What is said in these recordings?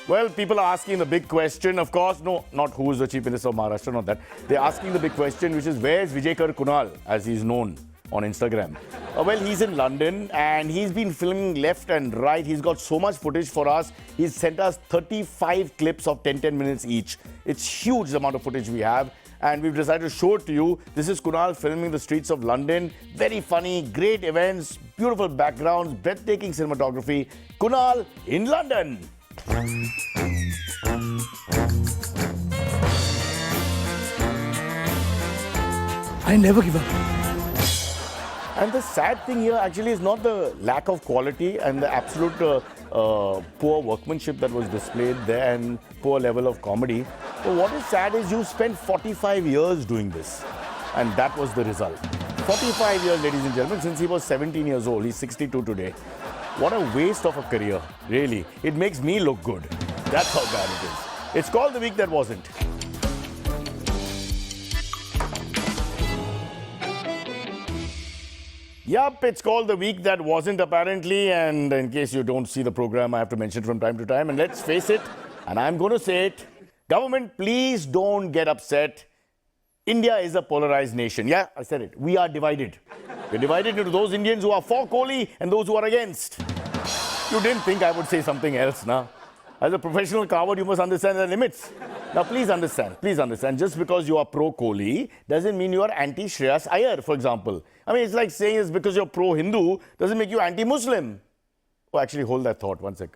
Well, people are asking the big question, of course, no, not who is the Chief Minister of Maharashtra, not that. They're asking the big question, which is where's Vijay Kunal, as he's known on Instagram? Well, he's in London and he's been filming left and right. He's got so much footage for us. He's sent us 35 clips of 10 minutes each. It's huge amount of footage we have. And we've decided to show it to you. This is Kunal filming the streets of London. Very funny, great events, beautiful backgrounds, breathtaking cinematography. Kunal in London. I never give up. And the sad thing here actually is not the lack of quality and the absolute poor workmanship that was displayed there and poor level of comedy. But what is sad is you spent 45 years doing this. And that was the result. 45 years, ladies and gentlemen, since he was 17 years old. He's 62 today. What a waste of a career, really. It makes me look good. That's how bad it is. It's called The Week That Wasn't. Yup, it's called The Week That Wasn't, apparently. And in case you don't see the program, I have to mention it from time to time. And let's face it, and I'm going to say it, government, please don't get upset. India is a polarized nation. Yeah, I said it. We are divided. We're divided into those Indians who are for Kohli and those who are against. You didn't think I would say something else, now. As a professional coward, you must understand the limits. Now, please understand. Just because you are pro-Kohli doesn't mean you are anti-Shreyas Iyer, for example. I mean, it's like saying it's because you're pro-Hindu doesn't make you anti-Muslim. Oh, actually, hold that thought. One sec.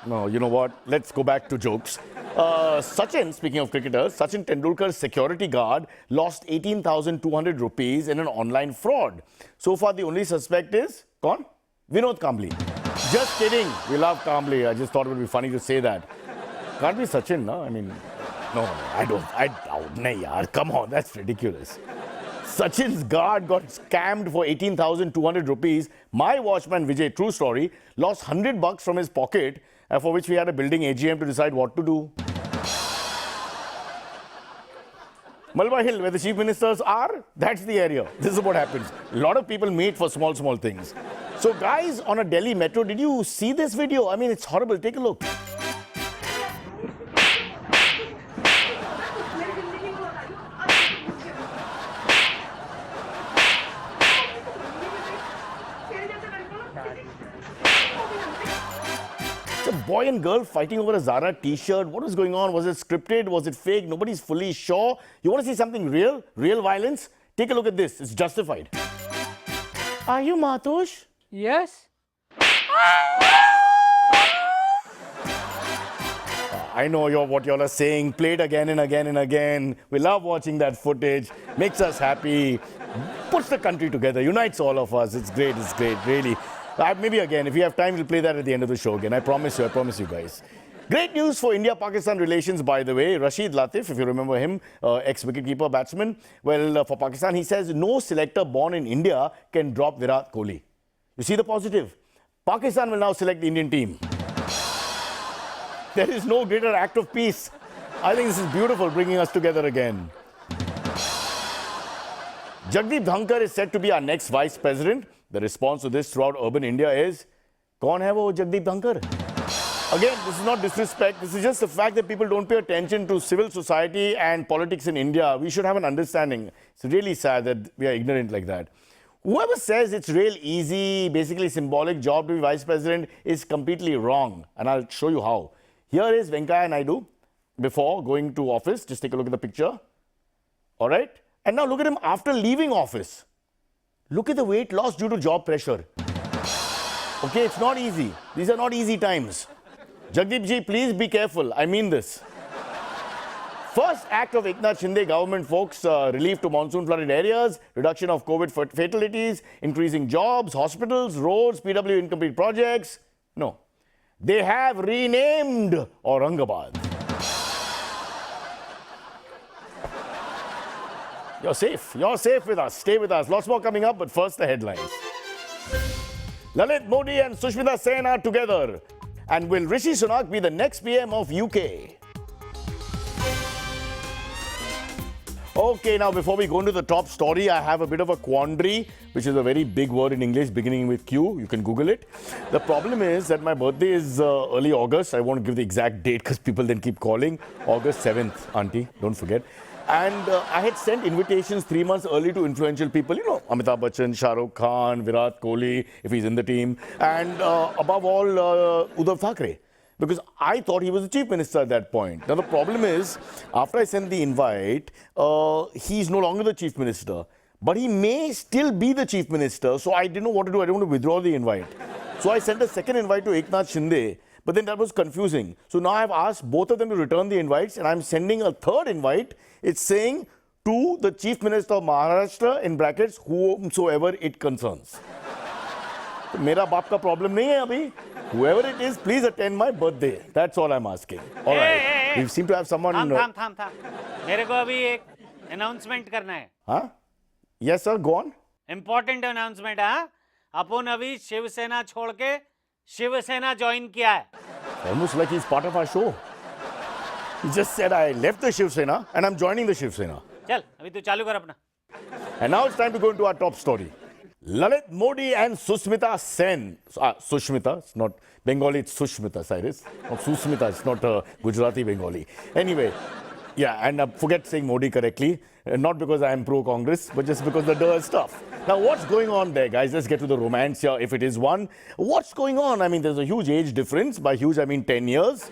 No, you know what? Let's go back to jokes. Sachin, speaking of cricketers, Sachin Tendulkar's security guard lost 18,200 rupees in an online fraud. So far, the only suspect is, Kaun? Vinod Kambli. Just kidding. We love Kambli. I just thought it would be funny to say that. Can't be Sachin, no? I mean, no, I doubt. Nahi, yaar. Come on, that's ridiculous. Sachin's guard got scammed for 18,200 rupees. My watchman, Vijay, true story, lost $100 from his pocket, for which we had a building AGM to decide what to do. Malwa Hill, where the chief ministers are, that's the area. This is what happens. A lot of people meet for small things. So guys, on a Delhi metro, did you see this video? I mean, it's horrible. Take a look. It's a boy and girl fighting over a Zara t-shirt. What was going on? Was it scripted? Was it fake? Nobody's fully sure. You want to see something real? Real violence? Take a look at this. It's justified. Are you Matush? Yes. I know what y'all are saying. Play it again and again and again. We love watching that footage. Makes us happy. Puts the country together. Unites all of us. It's great, really. Maybe again, if you have time, we'll play that at the end of the show again. I promise you guys. Great news for India-Pakistan relations, by the way. Rashid Latif, if you remember him, ex-wicketkeeper batsman. Well, for Pakistan, he says no selector born in India can drop Virat Kohli. You see the positive? Pakistan will now select the Indian team. There is no greater act of peace. I think this is beautiful, bringing us together again. Jagdeep Dhankar is said to be our next vice president. The response to this throughout urban India is, "Kaun hai wo Jagdeep Dhankar?" Again, this is not disrespect. This is just the fact that people don't pay attention to civil society and politics in India. We should have an understanding. It's really sad that we are ignorant like that. Whoever says it's real easy, basically symbolic job to be vice president is completely wrong. And I'll show you how. Here is Venkaiah Naidu before going to office. Just take a look at the picture. All right. And now look at him after leaving office. Look at the weight loss due to job pressure. Okay, it's not easy. These are not easy times. Jagdeep ji, please be careful. I mean this. First act of Eknath Shinde government, folks, relief to monsoon flooded areas, reduction of COVID fatalities, increasing jobs, hospitals, roads, PW incomplete projects. No. They have renamed Aurangabad. You're safe. You're safe with us. Stay with us. Lots more coming up, but first the headlines. Lalit Modi and Sushmita Sena together. And will Rishi Sunak be the next PM of UK? Okay, now before we go into the top story, I have a bit of a quandary, which is a very big word in English beginning with Q. You can Google it. The problem is that my birthday is early August. I won't give the exact date because people then keep calling. August 7th, Auntie, don't forget. And I had sent invitations 3 months early to influential people, you know, Amitabh Bachchan, Shah Rukh Khan, Virat Kohli, if he's in the team, and above all, Uddhav Thackeray. Because I thought he was the chief minister at that point. Now the problem is, after I sent the invite, he's no longer the chief minister. But he may still be the chief minister, so I didn't know what to do. I didn't want to withdraw the invite. So I sent a second invite to Eknath Shinde, but then that was confusing. So now I've asked both of them to return the invites, and I'm sending a third invite. It's saying to the chief minister of Maharashtra, in brackets, whomsoever it concerns. So मेरा बाप का problem नहीं है अभी. Whoever it is, please attend my birthday. That's all I'm asking. All right. We seem to have someone. थाम. मेरे को अभी एक announcement करना है. Huh? Yes, sir. Go on. Important announcement हाँ. अपन अभी शिव सेना छोड़ के शिव सेना ज्वाइन किया है. Almost like he's part of our show. He just said I left the Shiv Sena and I'm joining the Shiv Sena. चल अभी तू चालू कर अपना. And now it's time to go into our top story. Lalit Modi and Sushmita Sen. Sushmita, it's not Bengali, it's Sushmita, Cyrus. Not Sushmita, it's not Gujarati Bengali. Anyway, yeah, and forget saying Modi correctly. Not because I am pro-Congress, but just because the is tough. Now, what's going on there, guys? Let's get to the romance here, if it is one. What's going on? I mean, there's a huge age difference. By huge, I mean 10 years.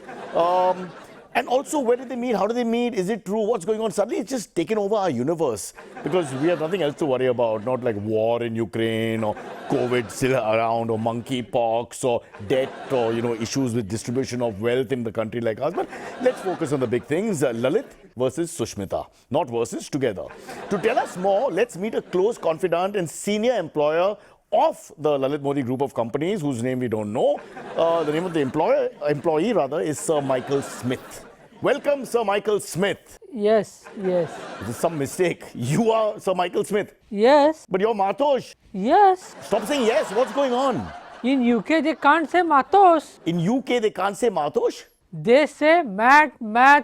And also, where did they meet? How did they meet? Is it true? What's going on? Suddenly, it's just taken over our universe because we have nothing else to worry about. Not like war in Ukraine or COVID still around or monkeypox or debt or, you know, issues with distribution of wealth in the country like ours. But let's focus on the big things. Lalit versus Sushmita. Not versus, together. To tell us more, let's meet a close confidant and senior employer of the Lalit Modi group of companies, whose name we don't know. The name of the employee is Sir Michael Smith. Welcome, Sir Michael Smith. Yes. This is some mistake. You are Sir Michael Smith. Yes. But you're Matosh. Yes. Stop saying yes. What's going on? In UK they can't say matos. In UK they can't say Matosh? They say mat,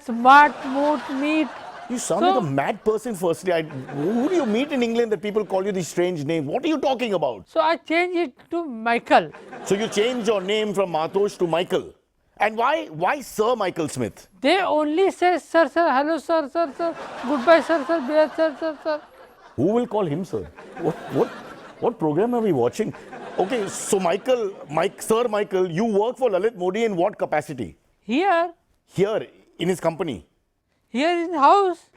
smart, moot, meat. You sound like a mad person, firstly. Who do you meet in England that people call you these strange names? What are you talking about? So I changed it to Michael. So you changed your name from Matosh to Michael. And why Sir Michael Smith? They only say sir, hello sir, goodbye sir, dear sir. Who will call him sir? What program are we watching? Okay, so Sir Michael, you work for Lalit Modi in what capacity? Here, in his company. Here in house.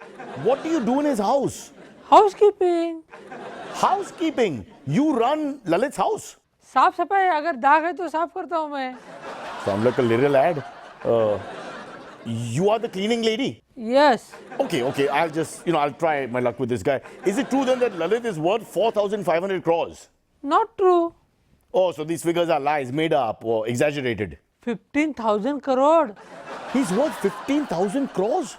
What do you do in his house? Housekeeping. Housekeeping? You run Lalit's house? साफ सफाई अगर दाग है तो साफ करता हूँ मैं. Sound like a little ad. You are the cleaning lady? Yes. Okay. I'll try my luck with this guy. Is it true then that Lalit is worth 4,500 crores? Not true. Oh, so these figures are lies, made up or exaggerated. 15,000 crore. He's worth 15,000 crores?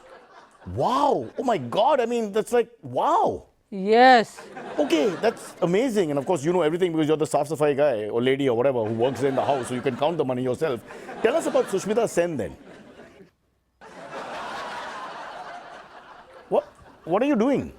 Wow. Oh my God. I mean, that's like, wow. Yes. Okay, that's amazing. And of course, you know everything because you're the Saf Safai guy or lady or whatever who works in the house, so you can count the money yourself. Tell us about Sushmita Sen then. What are you doing?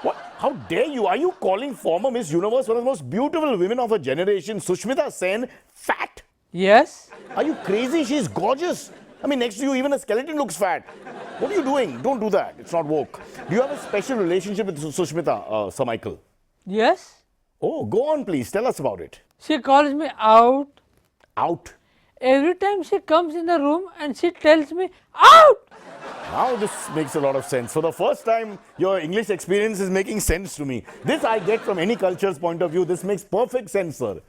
What? How dare you? Are you calling former Miss Universe one of the most beautiful women of her generation, Sushmita Sen, fat? Yes. Are you crazy? She's gorgeous. I mean, next to you, even a skeleton looks fat. What are you doing? Don't do that. It's not woke. Do you have a special relationship with Sushmita, Sir Michael? Yes. Oh, go on, please. Tell us about it. She calls me out. Out? Every time she comes in the room and she tells me, out! Now this makes a lot of sense. For the first time, your English experience is making sense to me. This I get from any culture's point of view. This makes perfect sense, sir.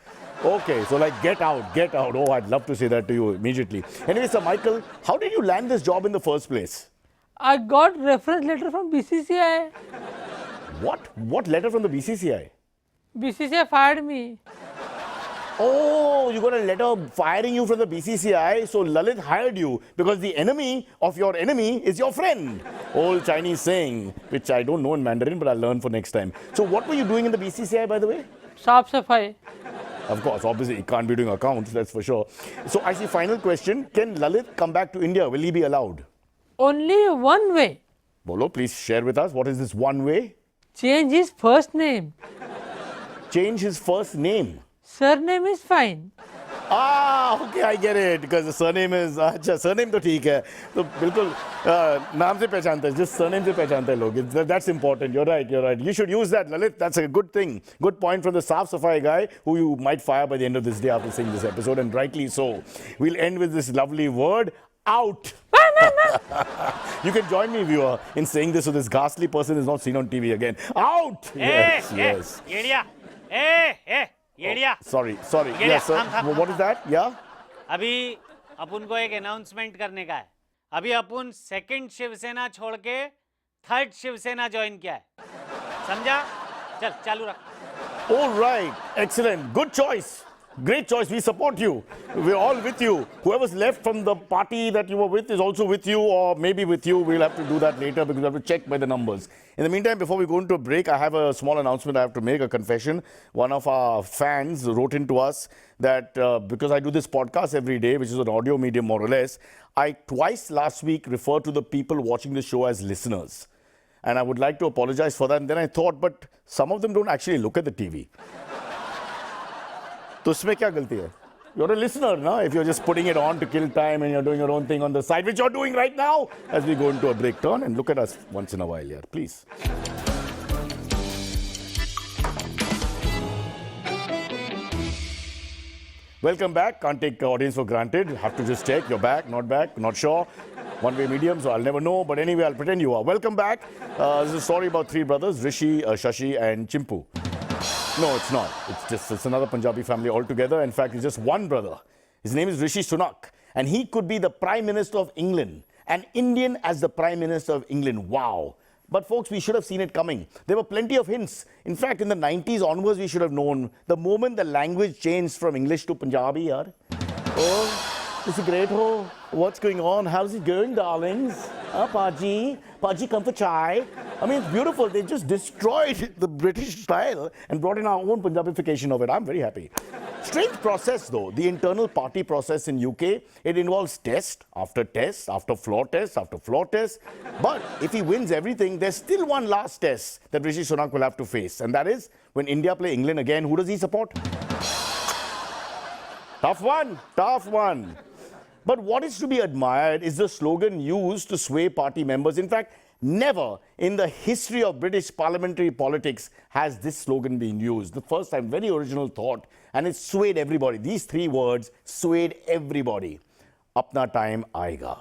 Okay, so like get out. Oh, I'd love to say that to you immediately. Anyway, Sir Michael, how did you land this job in the first place? I got reference letter from BCCI. What letter from the BCCI? BCCI fired me. Oh, you got a letter firing you from the BCCI, so Lalit hired you because the enemy of your enemy is your friend. Old Chinese saying, which I don't know in Mandarin, but I'll learn for next time. So what were you doing in the BCCI, by the way? Saaf safai. Of course, obviously, he can't be doing accounts, that's for sure. So I see, final question, can Lalit come back to India? Will he be allowed? Only one way. Bolo, please share with us. What is this one way? Change his first name. Change his first name. Surname is fine. Okay, I get it. Because the surname is... अच्छा, surname तो ठीक है. तो बिल्कुल नाम से पहचानते हैं. Just surname से पहचानते हैं लोग. That's important. You're right. You should use that, Lalit. That's a good thing. Good point from the Saaf Safai guy who you might fire by the end of this day after seeing this episode, and rightly so. We'll end with this lovely word, out. You can join me, viewer, in saying this so this ghastly person is not seen on TV again. Out! Yes. येड़िया येड़िया Sorry. Yeah, Yes, sir. thumb. What is that? Yeah? अभी अपन को एक announcement करने का है. अभी अपन second Shiv Sena छोड़ के third Shiv Sena join किया है. समझा? चल चालू रख. All right. Excellent. Good choice. Great choice. We support you. We're all with you. Whoever's left from the party that you were with is also with you, or maybe with you. We'll have to do that later because we have to check by the numbers. In the meantime, before we go into a break, I have a small announcement I have to make, a confession. One of our fans wrote in to us that because I do this podcast every day, which is an audio medium more or less, I twice last week referred to the people watching the show as listeners. And I would like to apologize for that. And then I thought, but some of them don't actually look at the TV. तो उसमें क्या गलती है? You're a listener, no? If you're just putting it on to kill time and you're doing your own thing on the side, which you're doing right now, as we go into a break. Turn and look at us once in a while here, please. Welcome back. Can't take the audience for granted. Have to just check. You're back, not sure. One-way medium, so I'll never know. But anyway, I'll pretend you are. Welcome back. This is a story about three brothers, Rishi, Shashi and Chimpu. No, it's not. It's another Punjabi family altogether. In fact, it's just one brother. His name is Rishi Sunak. And he could be the Prime Minister of England. An Indian as the Prime Minister of England. Wow. But folks, we should have seen it coming. There were plenty of hints. In fact, in the 90s onwards, we should have known the moment the language changed from English to Punjabi. Yaar. Oh, is it great? Oh, what's going on? How's it going, darlings? Paji? Paji, come for chai? I mean, it's beautiful. They just destroyed the British style and brought in our own Punjabification of it. I'm very happy. Strange process, though. The internal party process in UK, it involves test after floor test after floor test. But if he wins everything, there's still one last test that Rishi Sunak will have to face. And that is, when India play England again, who does he support? Tough one. But what is to be admired is the slogan used to sway party members. In fact, never in the history of British parliamentary politics has this slogan been used. The first time, very original thought, and it swayed everybody. These three words swayed everybody. Apna time aayega.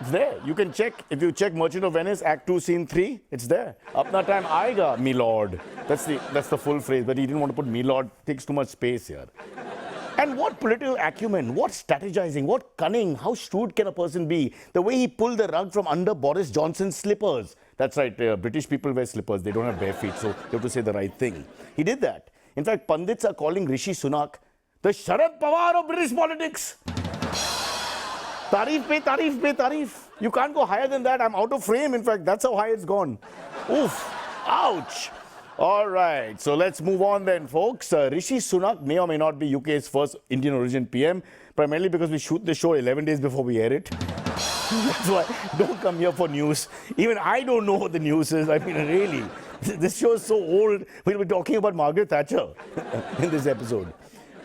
It's there. You can check. If you check Merchant of Venice, Act 2, Scene 3, it's there. Apna time aayega, me lord. That's the full phrase, but he didn't want to put me lord. Takes too much space here. And what political acumen, what strategizing, what cunning, how shrewd can a person be? The way he pulled the rug from under Boris Johnson's slippers. That's right, British people wear slippers. They don't have bare feet, so you have to say the right thing. He did that. In fact, pundits are calling Rishi Sunak the Sharad Pawar of British politics. Tarif pe tarif. You can't go higher than that. I'm out of frame. In fact, that's how high it's gone. Oof. Ouch. All right, so let's move on then, folks. Rishi Sunak may or may not be UK's first Indian origin PM, primarily because we shoot the show 11 days before we air it. That's why don't come here for news. Even I don't know what the news is. I mean, really, this show is so old. We'll be talking about Margaret Thatcher in this episode.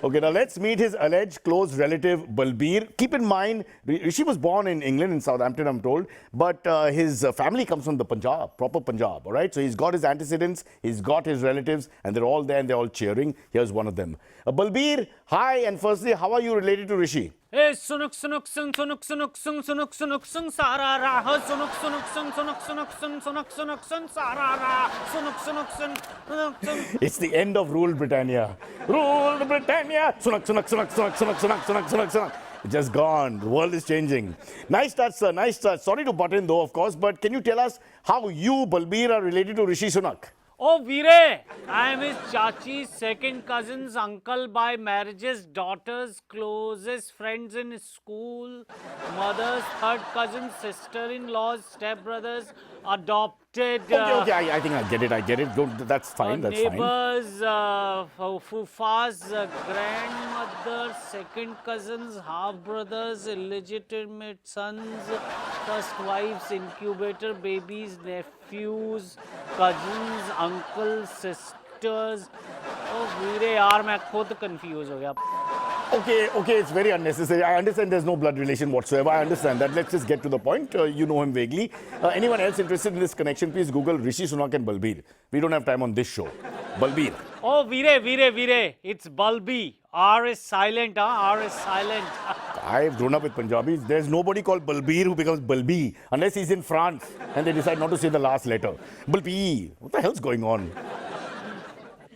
Okay, now let's meet his alleged close relative, Balbir. Keep in mind, Rishi was born in England, in Southampton, I'm told, but his family comes from the Punjab, proper Punjab, all right? So he's got his antecedents, he's got his relatives, and they're all there and they're all cheering. Here's one of them. Balbir, hi, and firstly, how are you related to Rishi? Hey, sunuk sunuk sun sunuk sunuk sun sunuk sunuk sun sarara ha sunuk sunuk sun sunuk sunuk sun sunuk sunuk sun sarara sunuk sunuk sun sunuk sun. It's the end of Rule Britannia. Rule Britannia. Sunak sunak sunak sunak sunak sunak sunak sunak sunak. It's just gone. The world is changing. Nice touch, sir. Nice touch. Sorry to butt in though, of course, but can you tell us how you, Balbir, are related to Rishi Sunak? Oh, Veere, I am his chachi's second cousin's uncle by marriage's daughter's closest friends in school, mother's third cousin's sister-in-law's stepbrother's adopted. Okay, I think I get it. That's fine, that's fine. Neighbors, Fufa's grandmother, second cousins, half brothers, illegitimate sons, first wives, incubator babies, nephews, cousins, uncles, sisters. Oh, वीरे यार मैं खुद confused हो गया. Okay, it's very unnecessary. I understand there's no blood relation whatsoever. I understand that. Let's just get to the point. You know him vaguely. Anyone else interested in this connection, please Google Rishi Sunak and Balbir. We don't have time on this show. Balbir. Oh, Veere, it's Balbi. R is silent, huh? R is silent. I've grown up with Punjabis. There's nobody called Balbir who becomes Balbi unless he's in France and they decide not to say the last letter. Balbi. What the hell's going on?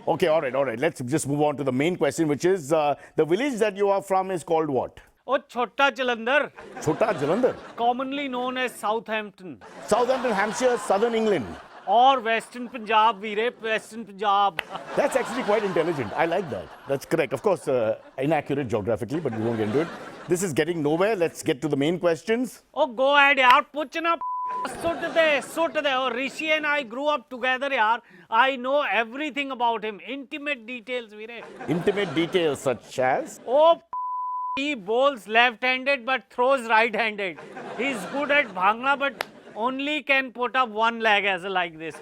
Okay, all right. Let's just move on to the main question, which is the village that you are from is called what? Oh, Chota Jalandhar. Chota Jalandhar. Commonly known as Southampton. Southampton, Hampshire, southern England. Or Western Punjab, Veere, Western Punjab. That's actually quite intelligent. I like that. That's correct. Of course, inaccurate geographically, but we won't get into it. This is getting nowhere. Let's get to the main questions. Oh, go ahead, yaar. Puchna. Sut de. Oh, Rishi and I grew up together, yaar. I know everything about him. Intimate details, Veere. Intimate details such as? Oh, he bowls left-handed but throws right-handed. He's good at bhangna but only can put up one leg as a like this.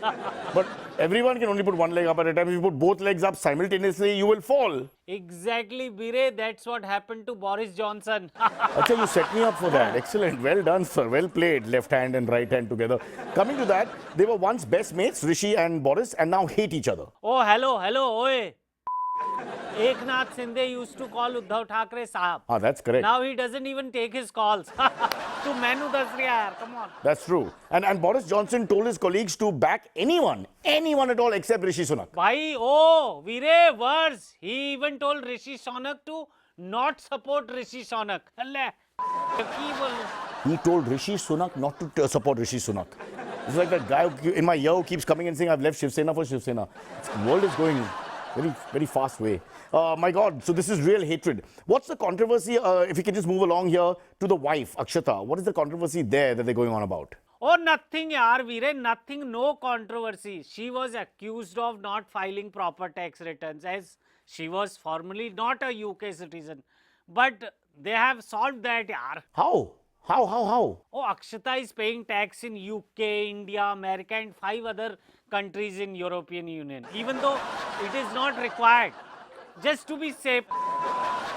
But everyone can only put one leg up at a time. If you put both legs up simultaneously, you will fall. Exactly, Veere. That's what happened to Boris Johnson. Achha, you set me up for that. Excellent. Well done, sir. Well played. Left hand and right hand together. Coming to that, they were once best mates, Rishi and Boris, and now hate each other. Oh, hello, oi. Eknath Shinde used to call Uddhav Thackeray Sahab. Ah, that's correct. Now he doesn't even take his calls. Tu mainu das riya yaar, come on. That's true. And Boris Johnson told his colleagues to back anyone at all except Rishi Sunak. Bhai, oh, Veere, worse. He even told Rishi Sunak to not support Rishi Sunak. Allah. He told Rishi Sunak not to support Rishi Sunak. It's like that guy in my ear who keeps coming and saying, I've left Shiv Sena for Shiv Sena. The world is going very, very fast way. My God, so this is real hatred. What's the controversy, if we can just move along here, to the wife, Akshata? What is the controversy there that they're going on about? Oh, nothing, yaar, Veere, nothing, no controversy. She was accused of not filing proper tax returns as she was formerly not a UK citizen. But they have solved that, yaar. How? How? Oh, Akshata is paying tax in UK, India, America and 5 other countries in European Union, even though it is not required, just to be safe.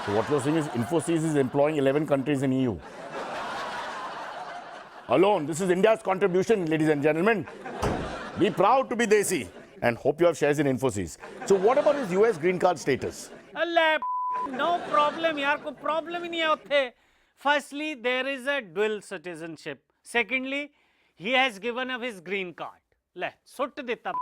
So what you're saying is Infosys is employing 11 countries in EU. Alone, this is India's contribution, ladies and gentlemen. Be proud to be Desi and hope you have shares in Infosys. So what about his US green card status? Allah, no problem, yaar, koi problem hi nahi hai utthe. Firstly, there is a dual citizenship. Secondly, he has given up his green card. Le, sut deta.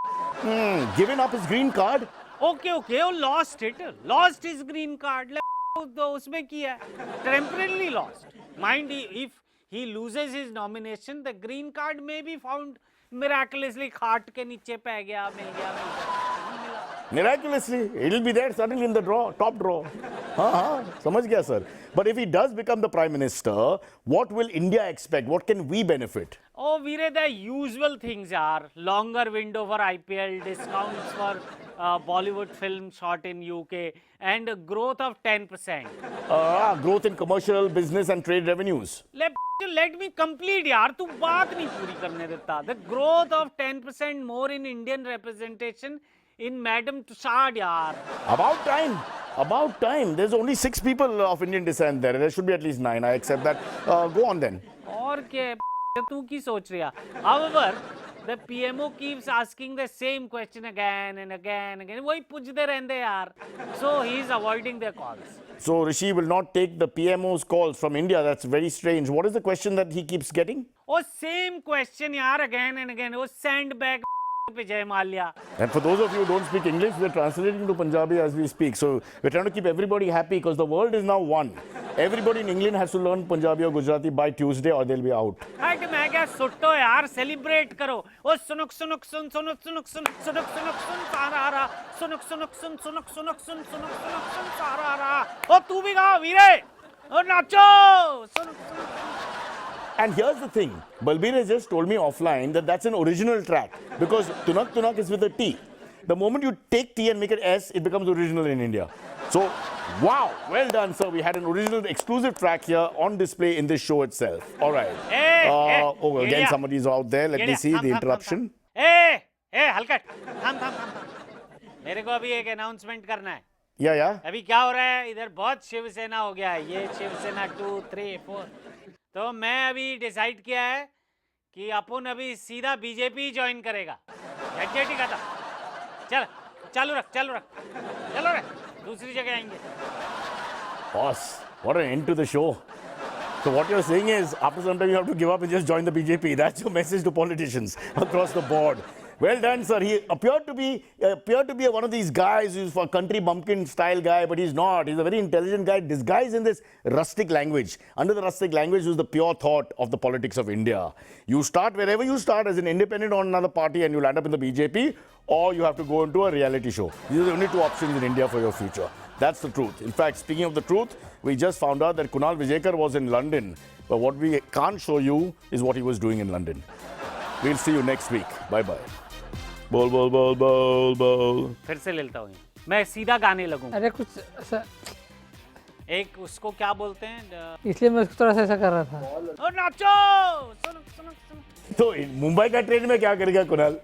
Given up his green card? Okay, oh, lost it. Lost his green card. Le, usme kiya. Temporarily lost. Mind, if he loses his nomination, the green card may be found miraculously खाट के नीचे पै गया, मिल गया. Miraculously, it'll be there suddenly in the draw, top draw. समझ गया sir. But if he does become the Prime Minister, what will India expect? What can we benefit? Oh, Veere, the usual things are longer window for IPL, discounts for Bollywood film shot in UK, and a growth of 10%. Growth in commercial, business and trade revenues. Let me complete, yaar. Tu baat nahi puri karne deta. The growth of 10% more in Indian representation in Madam Tussad, yaar. About time. About time. There's only 6 people of Indian descent there. There should be at least 9. I accept that. Go on then. और क्या तू की सोच रहा? However, the PMO keeps asking the same question again and again. वही पूछते रहते यार. So he is avoiding their calls. So Rishi will not take the PMO's calls from India. That's very strange. What is the question that he keeps getting? Oh, same question yaar, again and again. Oh, sandbag Vijay Mallya. And for those of you who don't speak English, we're translating to Punjabi as we speak. So we're trying to keep everybody happy because the world is now one. Everybody in England has to learn Punjabi or Gujarati by Tuesday or they'll be out. मैं क्या सुट्टो यार, celebrate करो. ओ सुनुक सुनुक सुन सुनुक सुनुक सुन सुनुक सुनुक सुन सारा रा सुनुक सुनुक सुन सुनुक सुनुक सुन सुनुक सुनुक सुन सारा रा. ओ तू भी गा वीरे. ओ नाचो. सुनुक सुनुक. And here's the thing, Balbir has just told me offline that that's an original track because Tunak Tunak is with a T. The moment you take T and make it S, it becomes original in India. So, wow, well done, sir. We had an original exclusive track here on display in this show itself. All right. Oh, again, somebody's out there. Let me see the interruption. Hey, हलकट, थाम. मेरे को अभी एक announcement करना है. Yeah. अभी क्या हो रहा है इधर बहुत शिवसेना हो गया है. ये शिवसेना 2, 3, 4. तो मैं अभी डिसाइड किया है कि अपन अभी सीधा बीजेपी ज्वाइन करेगा. झटझटी खत्म. चल चालू रख. चलो रे दूसरी जगह आएंगे. Boss, what an end to the show. So what you're saying is, after some time you have to give up and just join the BJP. That's your message to politicians across the board. Well done, sir. He appeared to be one of these guys who's for country bumpkin style guy, but he's not. He's a very intelligent guy disguised in this rustic language. Under the rustic language is the pure thought of the politics of India. You start wherever you start as an independent on another party and you'll end up in the BJP, or you have to go into a reality show. These are the only two options in India for your future. That's the truth. In fact, speaking of the truth, we just found out that Kunal Vijayekar was in London. But what we can't show you is what he was doing in London. We'll see you next week. Bye-bye. बोल. फिर से लेता हूँ. मैं सीधा गाने लगूंगा. अरे कुछ सर, एक उसको क्या बोलते हैं? इसलिए मैं उसको थोड़ा सा ऐसा कर रहा था. ओ नाचो. सुनो. तो मुंबई का ट्रेन में क्या करेगा कुणाल?